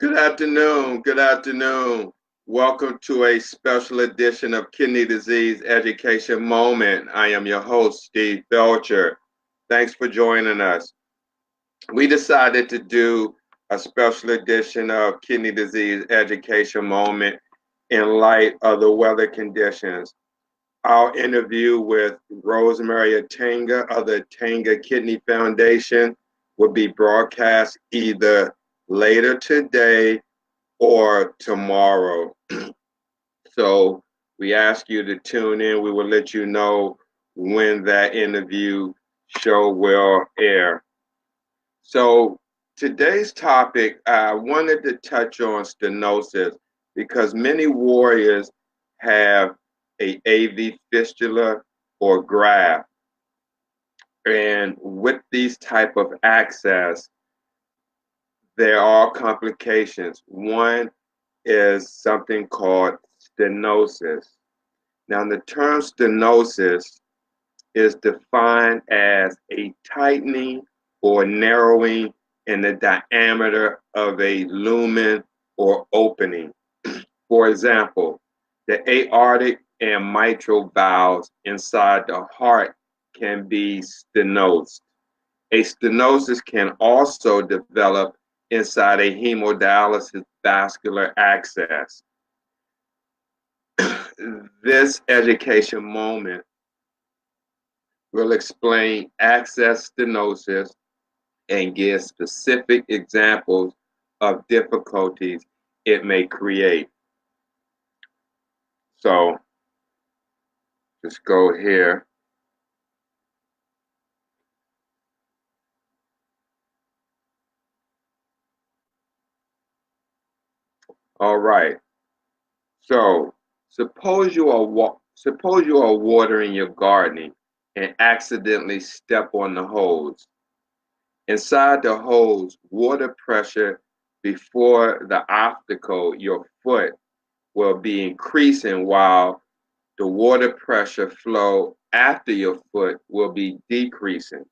Good afternoon. Good afternoon. Welcome to a special edition of Kidney Disease Education Moment. I am your host, Steve Belcher. Thanks for joining us. We decided to do a special edition of Kidney Disease Education Moment in light of the weather conditions. Our interview with Rosemary Atanga of the Atanga Kidney Foundation will be broadcast either later today or tomorrow. So we ask you to tune in. We will let you know when that interview show will air. So today's topic, I wanted to touch on stenosis because many warriors have a AV fistula or graft. And with these type of access, there are complications. One is something called stenosis. Now, the term stenosis is defined as a tightening or narrowing in the diameter of a lumen or opening. For example, the aortic and mitral valves inside the heart can be stenosed. A stenosis can also develop inside a hemodialysis vascular access. This education moment will explain access stenosis and give specific examples of difficulties it may create. So just go here. All right. So suppose you are watering your garden and accidentally step on the hose. Inside the hose, water pressure before the obstacle, your foot, will be increasing while the water pressure flow after your foot will be decreasing.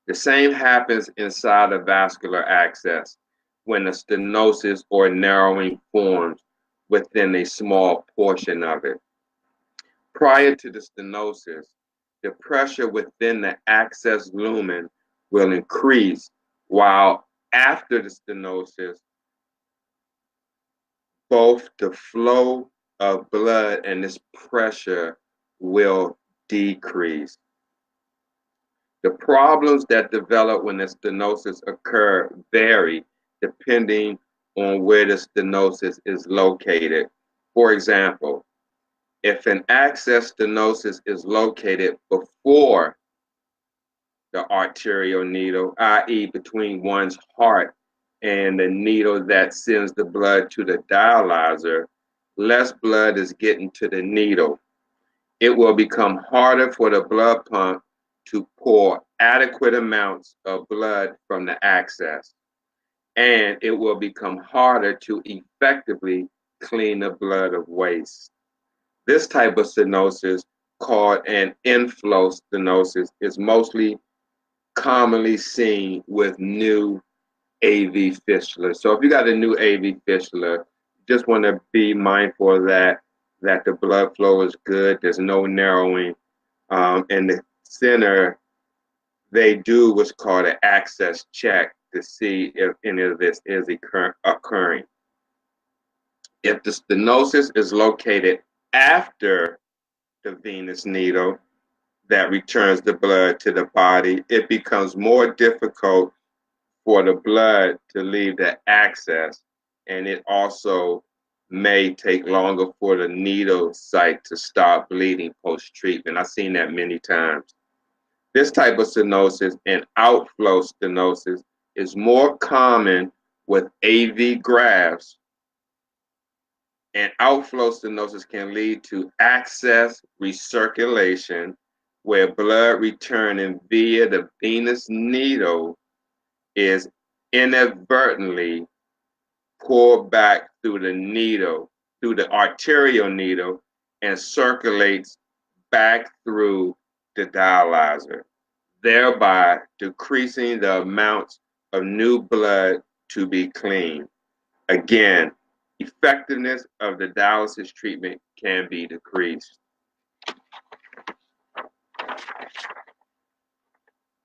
The same happens inside a vascular access when a stenosis or narrowing forms within a small portion of it. Prior to the stenosis, the pressure within the access lumen will increase, while after the stenosis, both the flow of blood and this pressure will decrease. The problems that develop when the stenosis occur vary depending on where the stenosis is located. For example, if an access stenosis is located before the arterial needle, i.e. between one's heart and the needle that sends the blood to the dialyzer, less blood is getting to the needle. It will become harder for the blood pump to pour adequate amounts of blood from the access, and it will become harder to effectively clean the blood of waste. This type of stenosis, called an inflow stenosis, is mostly commonly seen with new AV fistula. So if you got a new AV fistula, just want to be mindful of that the blood flow is good, there's no narrowing. In the center, they do what's called an access check to see if any of this is occurring. If the stenosis is located after the venous needle that returns the blood to the body, it becomes more difficult for the blood to leave the access, and it also may take longer for the needle site to stop bleeding post-treatment. I've seen that many times. This type of stenosis and outflow stenosis is more common with AV grafts, and outflow stenosis can lead to access recirculation, where blood returning via the venous needle is inadvertently pulled back through the needle, through the arterial needle, and circulates back through the dialyzer, thereby decreasing the amount of new blood to be clean. Again, effectiveness of the dialysis treatment can be decreased.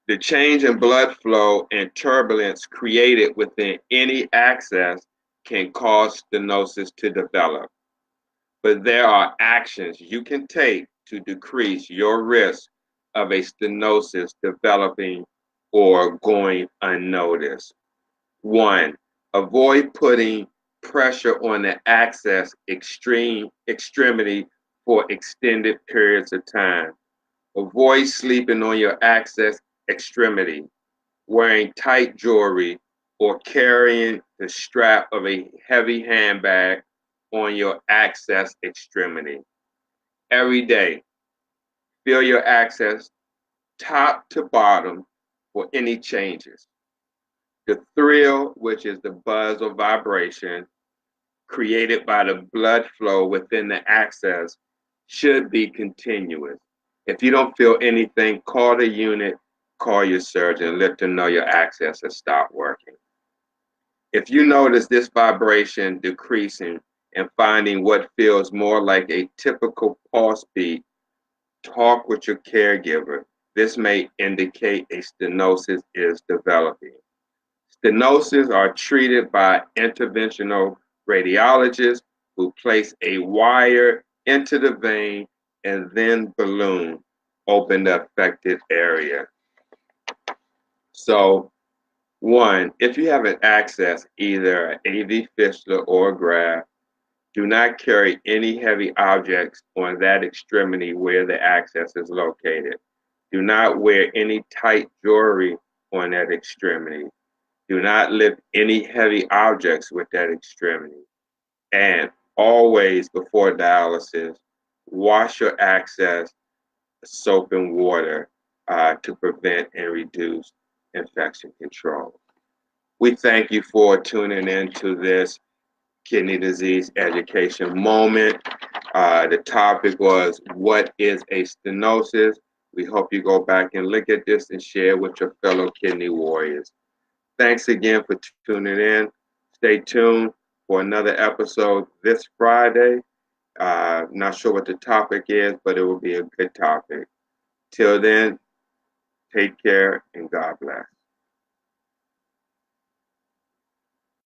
The change in blood flow and turbulence created within any access can cause stenosis to develop. But there are actions you can take to decrease your risk of a stenosis developing or going unnoticed. One, avoid putting pressure on the access extremity for extended periods of time. Avoid sleeping on your access extremity, wearing tight jewelry, or carrying the strap of a heavy handbag on your access extremity. Every day, feel your access top to bottom for any changes. The thrill, which is the buzz or vibration created by the blood flow within the access, should be continuous. If you don't feel anything, call the unit, call your surgeon, let them know your access has stopped working. If you notice this vibration decreasing and finding what feels more like a typical pulse beat, talk with your caregiver. This may indicate a stenosis is developing. Stenosis are treated by interventional radiologists who place a wire into the vein and then balloon open the affected area. So, one, if you have an access, either an AV fistula or a graft, do not carry any heavy objects on that extremity where the access is located. Do not wear any tight jewelry on that extremity. Do not lift any heavy objects with that extremity. And always before dialysis, wash your access soap and water to prevent and reduce infection control. We thank you for tuning in to this kidney disease education moment. The topic was, what is a stenosis? We hope you go back and look at this and share with your fellow kidney warriors. Thanks again for tuning in. Stay tuned for another episode this Friday. Not sure what the topic is, but it will be a good topic. Till then, take care and God bless.